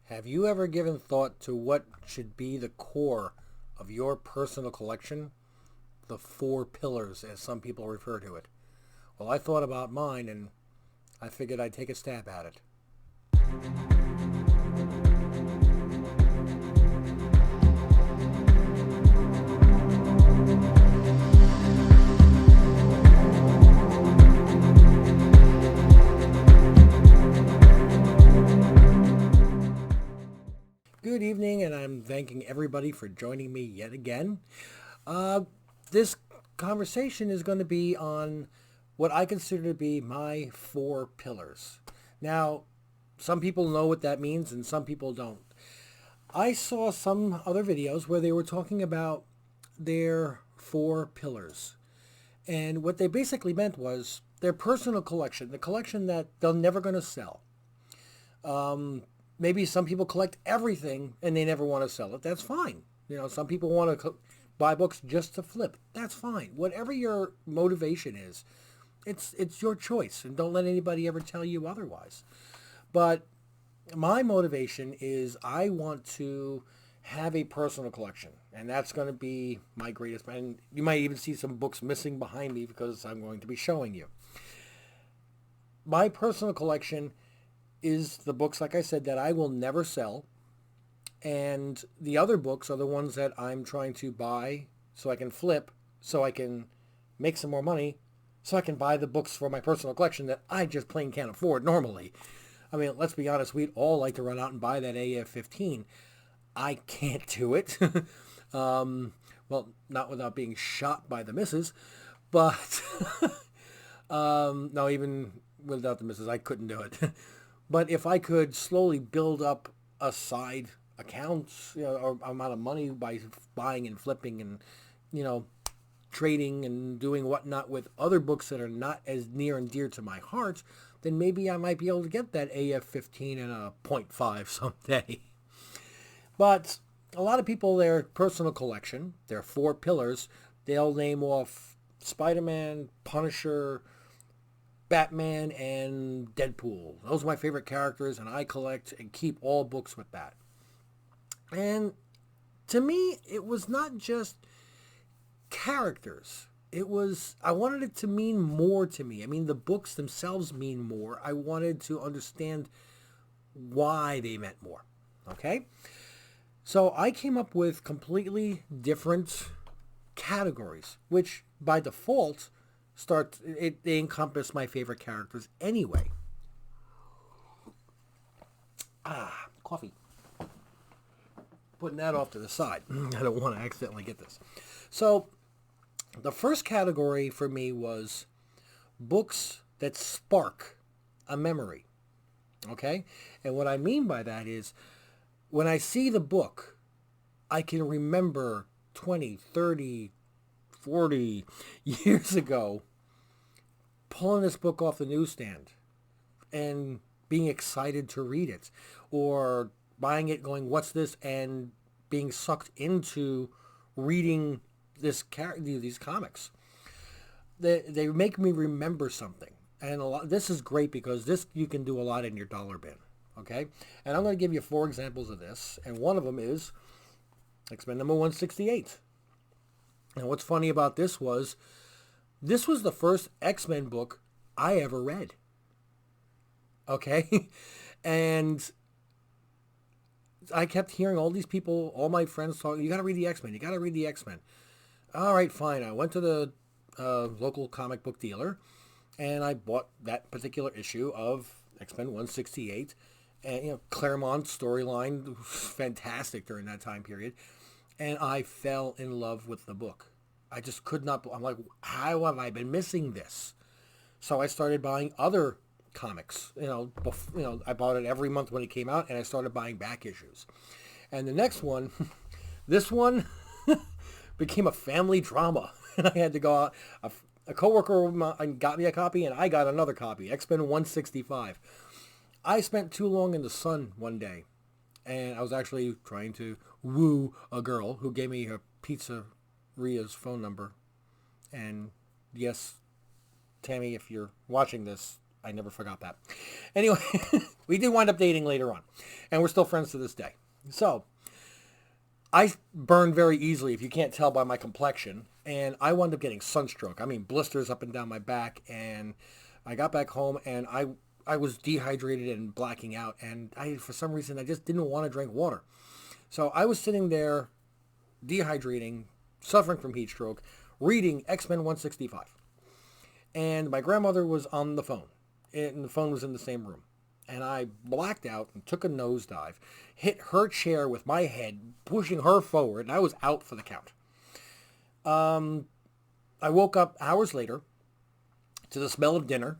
Have you ever given thought to what should be the core of your personal collection? The four pillars, as some people refer to it. Well, I thought about mine and I figured I'd take a stab at it. Good evening, and I'm thanking everybody for joining me yet again. Uh, this conversation is going to be on what I consider to be my four pillars. Now, some people know what that means and some people don't. I saw some other videos where they were talking about their four pillars. And what they basically meant was their personal collection, the collection that they're never going to sell. Maybe some people collect everything and they never want to sell it. That's fine. Some people want to buy books just to flip. That's fine. Whatever your motivation is, it's your choice, and don't let anybody ever tell you otherwise. But my motivation is I want to have a personal collection, and that's going to be my greatest. And you might even see some books missing behind me because I'm going to be showing you. My personal collection is the books, like I said, that I will never sell. And the other books are the ones that I'm trying to buy so I can flip, so I can make some more money, so I can buy the books for my personal collection that I just plain can't afford normally. I mean, let's be honest, we'd all like to run out and buy that AF-15. I can't do it. Well, not without being shot by the missus, but no, even without the missus, I couldn't do it. But if I could slowly build up a side account, or amount of money by buying and flipping and, trading and doing whatnot with other books that are not as near and dear to my heart, then maybe I might be able to get that AF-15 and a .5 someday. But a lot of people, their personal collection, their four pillars, they'll name off Spider-Man, Punisher, Batman, and Deadpool. Those are my favorite characters, and I collect and keep all books with that. And to me, it was not just characters. I wanted it to mean more to me. I mean, the books themselves mean more. I wanted to understand why they meant more. Okay? So I came up with completely different categories, which by default they encompass my favorite characters anyway. Coffee. Putting that off to the side. I don't want to accidentally get this. So the first category for me was books that spark a memory. Okay? And what I mean by that is when I see the book, I can remember 20, 30, 40 years ago pulling this book off the newsstand and being excited to read it, or buying it going, what's this, and being sucked into reading these comics. They make me remember something. And this is great because this you can do a lot in your dollar bin. Okay? And I'm going to give you 4 examples of this. And one of them is X-Men number 168. And what's funny about this was the first X-Men book I ever read. Okay? And I kept hearing all these people, all my friends talking, you got to read the X-Men. You got to read the X-Men. All right, fine. I went to the local comic book dealer and I bought that particular issue of X-Men 168. And, Claremont storyline was fantastic during that time period. And I fell in love with the book. I just could not. I'm like, how have I been missing this? So I started buying other comics. I bought it every month when it came out, and I started buying back issues. And the next one, this one became a family drama. And I had to go out. A coworker got me a copy, and I got another copy, X-Men 165. I spent too long in the sun one day, and I was actually trying to woo a girl who gave me her pizzeria's phone number. And yes, Tammy, if you're watching this, I never forgot that. Anyway, we did wind up dating later on, and we're still friends to this day. So I burn very easily, if you can't tell by my complexion, and I wound up getting sunstroke. I mean, blisters up and down my back, and I got back home, and I was dehydrated and blacking out, and for some reason, I just didn't want to drink water. So I was sitting there dehydrating, suffering from heat stroke, reading X-Men 165. And my grandmother was on the phone, and the phone was in the same room. And I blacked out and took a nosedive, hit her chair with my head, pushing her forward, and I was out for the count. I woke up hours later to the smell of dinner,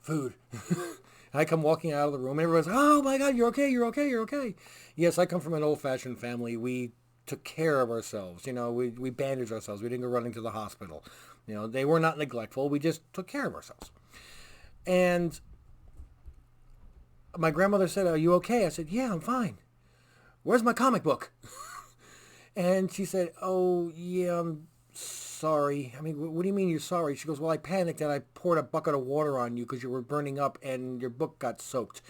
food. And I come walking out of the room, and everyone's, oh my God, you're okay, you're okay, you're okay. Yes, I come from an old-fashioned family. We took care of ourselves. We bandaged ourselves. We didn't go running to the hospital. They were not neglectful. We just took care of ourselves. And my grandmother said, are you okay? I said, yeah, I'm fine. Where's my comic book? And she said, oh, yeah, I'm sorry. I mean, what do you mean you're sorry? She goes, well, I panicked and I poured a bucket of water on you because you were burning up and your book got soaked.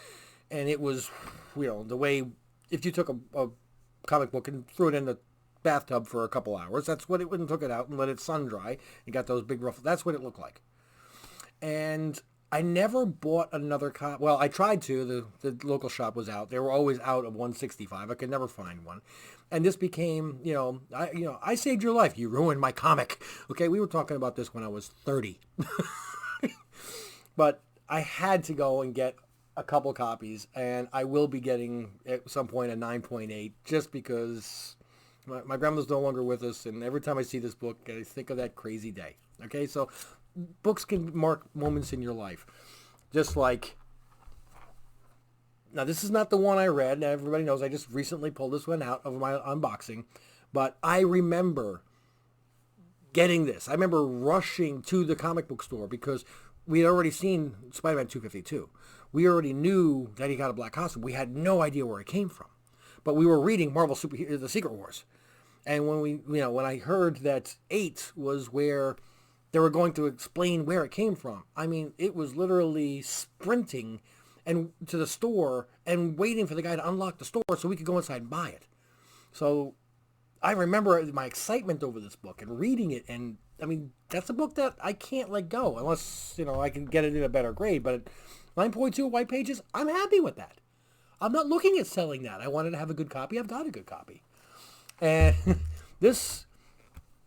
And it was, the way, if you took a comic book and threw it in the bathtub for a couple hours, that's what it went and took it out and let it sun dry and got those big ruffles. That's what it looked like. And I never bought another copy. Well, I tried to. The local shop was out. They were always out of 165. I could never find one. And this became, I saved your life. You ruined my comic. Okay, we were talking about this when I was 30. But I had to go and get a couple copies, and I will be getting at some point a 9.8 just because my grandmother's no longer with us, and every time I see this book, I think of that crazy day. Okay, so books can mark moments in your life. Just like, now this is not the one I read. Everybody knows I just recently pulled this one out of my unboxing. But I remember getting this. I remember rushing to the comic book store because we had already seen Spider-Man 252. We already knew that he got a black costume. We had no idea where it came from. But we were reading Marvel The Secret Wars. And when I heard that 8 was where they were going to explain where it came from. I mean, it was literally sprinting and to the store and waiting for the guy to unlock the store so we could go inside and buy it. So I remember my excitement over this book and reading it. And I mean, that's a book that I can't let go unless, I can get it in a better grade. But at 9.2 white pages, I'm happy with that. I'm not looking at selling that. I wanted to have a good copy. I've got a good copy. And this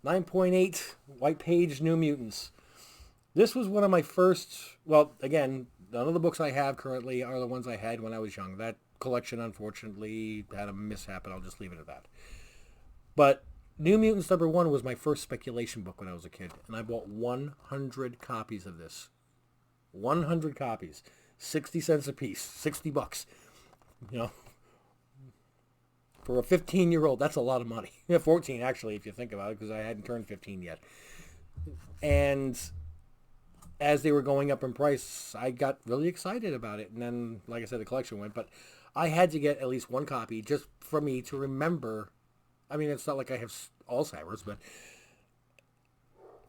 9.8 white page New Mutants. This was one of my first, well, again, none of the books I have currently are the ones I had when I was young. That collection, unfortunately, had a mishap, and I'll just leave it at that. But New Mutants #1 was my first speculation book when I was a kid, and I bought 100 copies of this. 100 copies. 60 cents a piece. $60. For a 15-year-old, that's a lot of money. 14, actually, if you think about it, because I hadn't turned 15 yet. And as they were going up in price, I got really excited about it. And then, like I said, the collection went. But I had to get at least one copy just for me to remember. I mean, it's not like I have Alzheimer's, but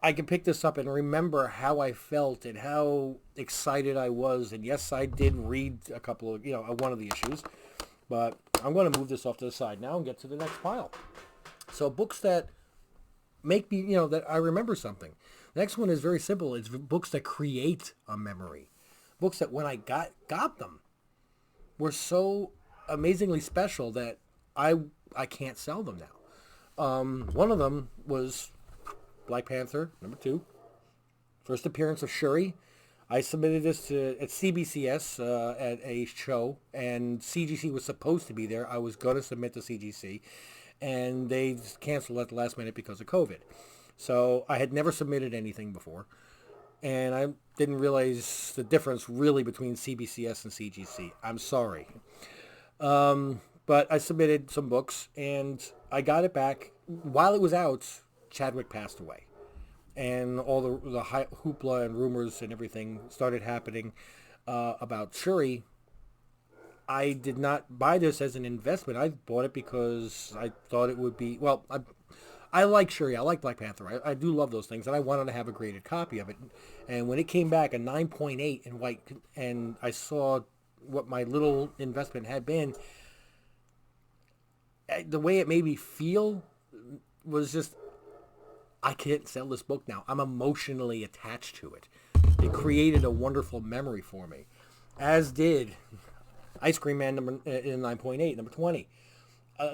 I can pick this up and remember how I felt and how excited I was. And yes, I did read a couple of, one of the issues. But I'm going to move this off to the side now and get to the next pile. So books that make me, that I remember something. The next one is very simple. It's books that create a memory. Books that when I got them were so amazingly special that I can't sell them now. One of them was Black Panther, #2. First appearance of Shuri. I submitted this at CBCS at a show, and CGC was supposed to be there. I was going to submit to CGC, and they canceled at the last minute because of COVID. So I had never submitted anything before, and I didn't realize the difference really between CBCS and CGC. I'm sorry. But I submitted some books, and I got it back. While it was out, Chadwick passed away. And all the hoopla and rumors and everything started happening about Shuri. I did not buy this as an investment. I bought it because I thought it would be... Well, I like Shuri. I like Black Panther. I do love those things, and I wanted to have a graded copy of it. And when it came back a 9.8 in white, and I saw what my little investment had been, the way it made me feel was just, I can't sell this book now. I'm emotionally attached to it. It created a wonderful memory for me, as did Ice Cream Man in 9.8, number 20.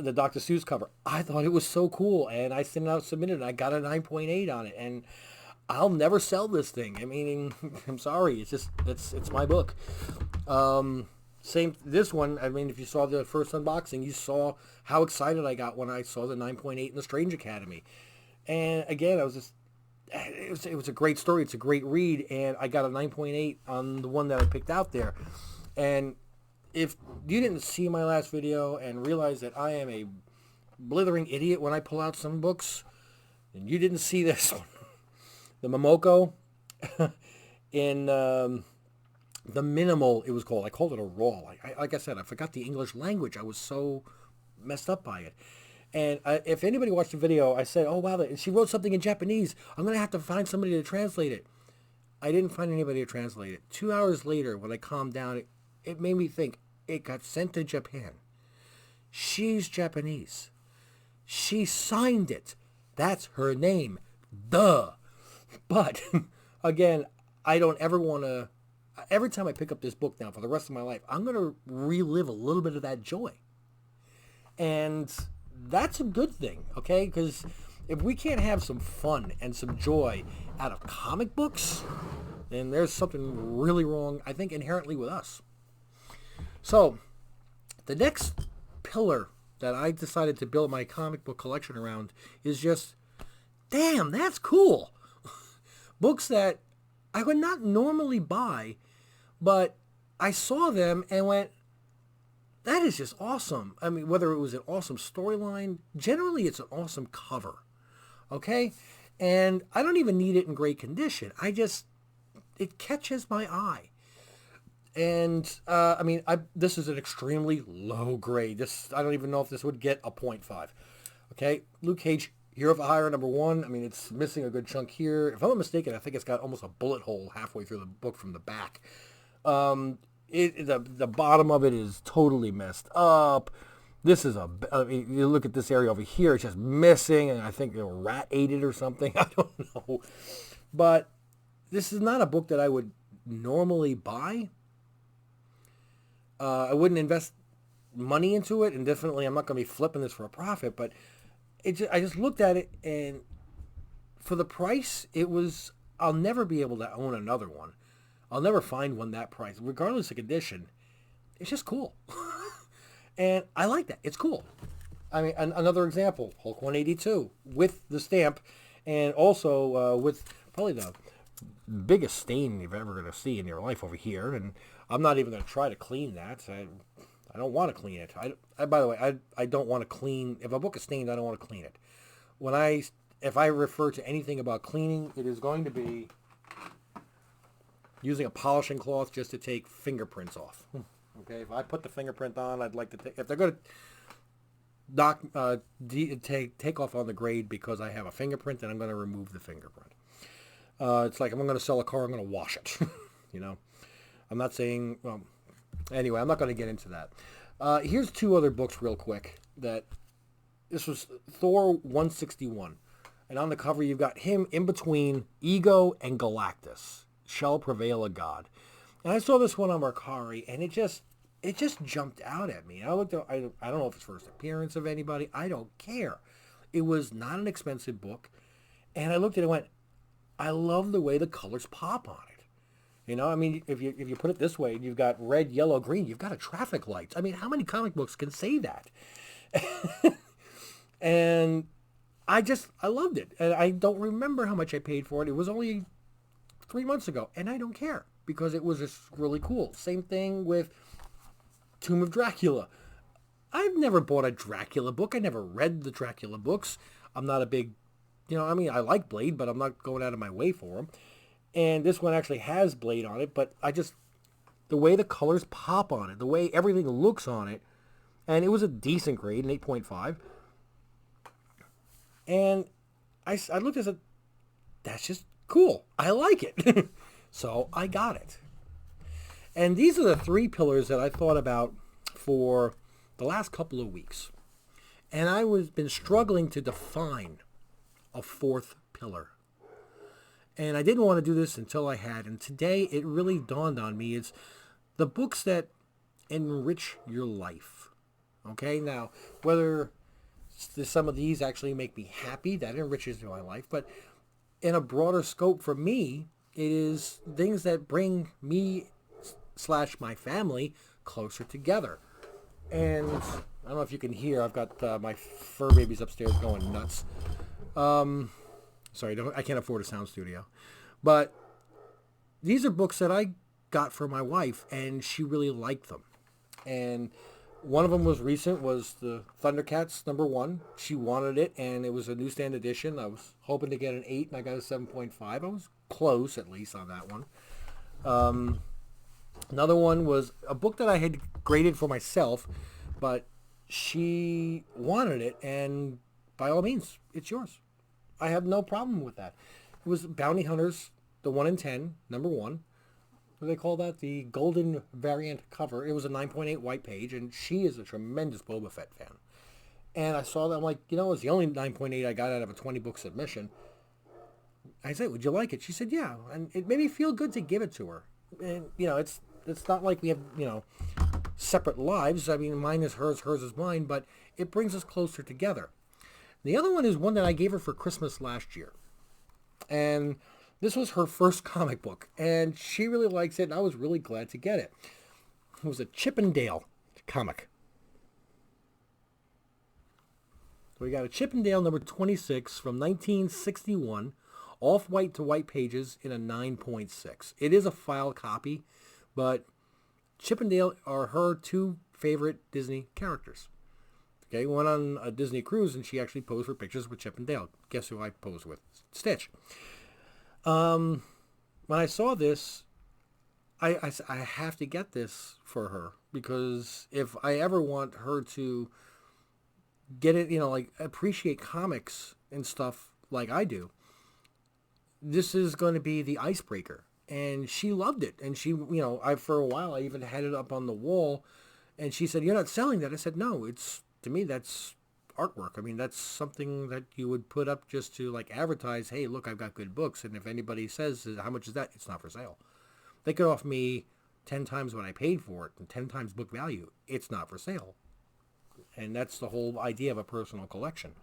The Dr. Seuss cover. I thought it was so cool, and I submitted it, and I got a 9.8 on it, and I'll never sell this thing. I mean, I'm sorry. It's just, it's my book. Same, this one, I mean, if you saw the first unboxing, you saw how excited I got when I saw the 9.8 in the Strange Academy. And again, I was just, it was a great story. It's a great read, and I got a 9.8 on the one that I picked out there. And if you didn't see my last video and realize that I am a blithering idiot when I pull out some books, and you didn't see this one, the Momoko in the Minimal, it was called. I called it a raw. Like I said, I forgot the English language. I was so messed up by it. And if anybody watched the video, I said, oh, wow, she wrote something in Japanese. I'm going to have to find somebody to translate it. I didn't find anybody to translate it. 2 hours later, when I calmed down, it made me think, it got sent to Japan. She's Japanese. She signed it. That's her name. Duh. But, again, I don't ever want to... Every time I pick up this book now for the rest of my life, I'm going to relive a little bit of that joy. And that's a good thing, okay? Because if we can't have some fun and some joy out of comic books, then there's something really wrong, I think, inherently with us. So, the next pillar that I decided to build my comic book collection around is just, damn, that's cool. Books that I would not normally buy, but I saw them and went, that is just awesome. I mean, whether it was an awesome storyline, generally it's an awesome cover, okay? And I don't even need it in great condition. It catches my eye. And, I mean, this is an extremely low grade. I don't even know if this would get a 0.5, okay? Luke Cage, Hero for Hire, number 1. I mean, it's missing a good chunk here. If I'm not mistaken, I think it's got almost a bullet hole halfway through the book from the back. The bottom of it is totally messed up. I mean, you look at this area over here, it's just missing, and I think a rat ate it or something. I don't know. But this is not a book that I would normally buy. I wouldn't invest money into it, and definitely I'm not going to be flipping this for a profit, but I just looked at it, and for the price, I'll never be able to own another one. I'll never find one that price, regardless of condition. It's just cool. And I like that. It's cool. I mean, another example, Hulk 182 with the stamp, and also with probably the biggest stain you're ever going to see in your life over here. And I'm not even going to try to clean that. I don't want to clean it. By the way, I don't want to clean. If a book is stained, I don't want to clean it. If I refer to anything about cleaning, it is going to be using a polishing cloth just to take fingerprints off. Okay, if I put the fingerprint on, I'd like to take, if they're going to take off on the grade because I have a fingerprint, then I'm going to remove the fingerprint. It's like if I'm going to sell a car, I'm going to wash it. You know, I'm not saying, well, anyway, I'm not going to get into that. Here's 2 other books real quick. This was Thor 161. And on the cover, you've got him in between Ego and Galactus. Shall prevail a god. And I saw this one on Mercari, and it just jumped out at me. I don't know if it's first appearance of anybody. I don't care. It was not an expensive book. And I looked at it and went, I love the way the colors pop on it. You know, I mean, if you put it this way, you've got red, yellow, green, you've got a traffic light. I mean, how many comic books can say that? And I loved it. And I don't remember how much I paid for it. It was only 3 months ago, and I don't care because it was just really cool. Same thing with Tomb of Dracula. I've never bought a Dracula book. I never read the Dracula books. I'm not a big, I mean, I like Blade, but I'm not going out of my way for them. And this one actually has Blade on it, but the way the colors pop on it, the way everything looks on it, and it was a decent grade, an 8.5. And I looked at it, that's just cool. I like it. So I got it. And these are the three pillars that I thought about for the last couple of weeks. And I was been struggling to define a fourth pillar. And I didn't want to do this until I had. And today it really dawned on me. It's the books that enrich your life. Okay, now, whether some of these actually make me happy, that enriches my life. But in a broader scope for me, it is things that bring me / my family closer together. And I don't know if you can hear, I've got my fur babies upstairs going nuts. Sorry, I can't afford a sound studio. But these are books that I got for my wife, and she really liked them. And one of them was recent, was the Thundercats #1. She wanted it, and it was a newsstand edition. I was hoping to get an 8, and I got a 7.5. I was close, at least, on that one. Another one was a book that I had graded for myself, but she wanted it, and by all means, it's yours. I have no problem with that. It was Bounty Hunters, the 1 in 10, #1. What do they call that? The golden variant cover. It was a 9.8 white page, and she is a tremendous Boba Fett fan. And I saw that, I'm like, it's the only 9.8 I got out of a 20-book submission. I said, would you like it? She said, yeah. And it made me feel good to give it to her. And, it's not like we have, separate lives. I mean, mine is hers is mine, but it brings us closer together. The other one is one that I gave her for Christmas last year. And this was her first comic book, and she really likes it, and I was really glad to get it. It was a Chip 'n Dale comic. So we got a Chip 'n Dale #26 from 1961, off-white to white pages in a 9.6. It is a file copy, but Chip 'n Dale are her two favorite Disney characters. Okay, went on a Disney cruise, and she actually posed for pictures with Chip 'n Dale. Guess who I posed with? Stitch. When I saw this, I have to get this for her, because if I ever want her to get it, appreciate comics and stuff like I do, this is going to be the icebreaker. And she loved it. And she, for a while, I even had it up on the wall, and she said, "You're not selling that?" I said, "No, to me, that's artwork. I mean, that's something that you would put up just to advertise, hey, look, I've got good books. And if anybody says, how much is that? It's not for sale. They could offer me 10 times what I paid for it and 10 times book value. It's not for sale." And that's the whole idea of a personal collection.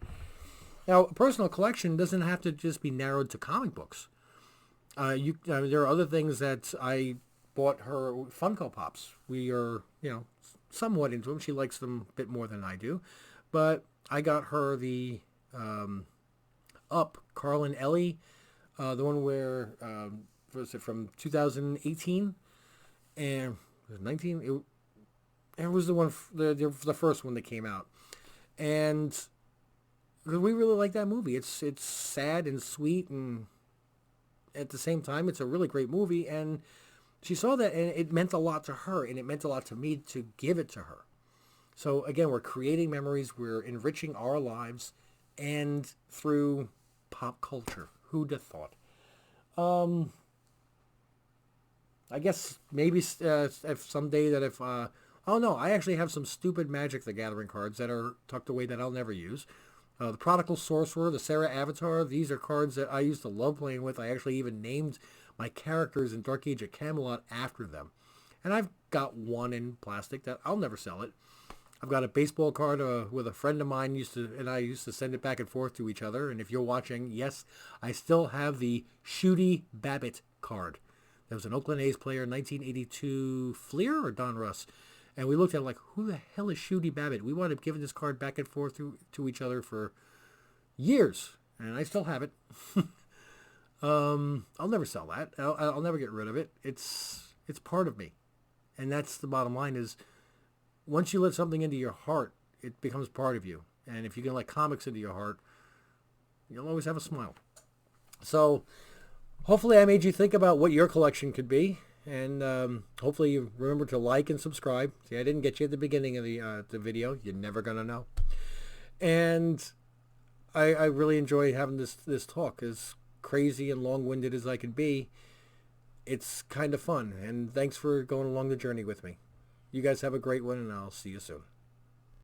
Now, a personal collection doesn't have to just be narrowed to comic books. There are other things that I bought her. Funko Pops. We are, somewhat into them. She likes them a bit more than I do. But I got her the Up, Carl and Ellie, the one where, was it from 2018? And was it 19? It was the one, the first one that came out. And we really like that movie. It's sad and sweet, and at the same time, it's a really great movie. And she saw that, and it meant a lot to her, and it meant a lot to me to give it to her. So again, we're creating memories, we're enriching our lives, and through pop culture. Who'd have thought? I guess maybe if someday that oh no, I actually have some stupid Magic the Gathering cards that are tucked away that I'll never use. The Prodigal Sorcerer, the Sarah Avatar, these are cards that I used to love playing with. I actually even named my characters in Dark Age of Camelot after them. And I've got one in plastic that I'll never sell it. I've got a baseball card with a friend of mine and I used to send it back and forth to each other. And if you're watching, yes, I still have the Shooty Babbitt card. That was an Oakland A's player, 1982 Fleer or Donruss. And we looked at it like, who the hell is Shooty Babbitt? We wound up giving this card back and forth to each other for years. And I still have it. I'll never sell that. I'll never get rid of it. It's part of me. And that's the bottom line is, once you let something into your heart, it becomes part of you. And if you can let comics into your heart, you'll always have a smile. So hopefully I made you think about what your collection could be. And hopefully you remember to like and subscribe. See, I didn't get you at the beginning of the video. You're never going to know. And I really enjoy having this talk. As crazy and long-winded as I could be, it's kind of fun. And thanks for going along the journey with me. You guys have a great one, and I'll see you soon.